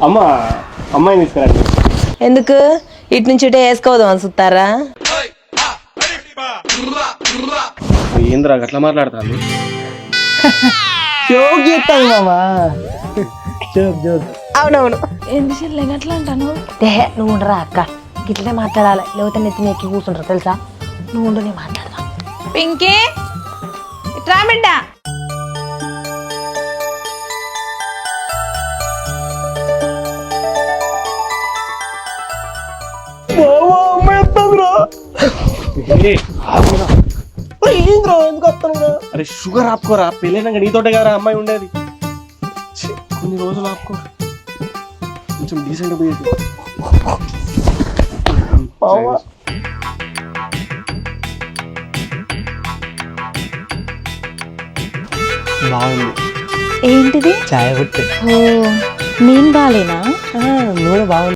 అమ్మ అమ్మాయిని తీసుకురండి. ఎందుకు ఇటు నుంచి ఇటే వేసుకోదాం అని చూస్తారా? ఏంద్రా అట్లా మాట్లాడతాను? అవునవును. ఎందుకు చెల్లె అట్లా అంటాను? నువ్వు ఉండరా అక్క, గిట్లనే మాట్లాడాలి, లేకపోతే నెత్తి ఎక్కి కూర్చుంటారు తెలుసా? నువ్వు ఉండు, నేను మాట్లాడదా. పింకీ ఇట్రా బిడ్డ. అరే షుగర్ ఆపుకోరా, పెళ్ళైనాక నీతోటే కదా అమ్మాయి ఉండేది. కొన్ని రోజులు ఆపుకో, కొంచెం డీసెంట్ పోయేది. బాగుంది. ఏంటిది? చాయ్ పుట్టి ఓ, నేను బాలేనా? నువ్వు బాగుంది.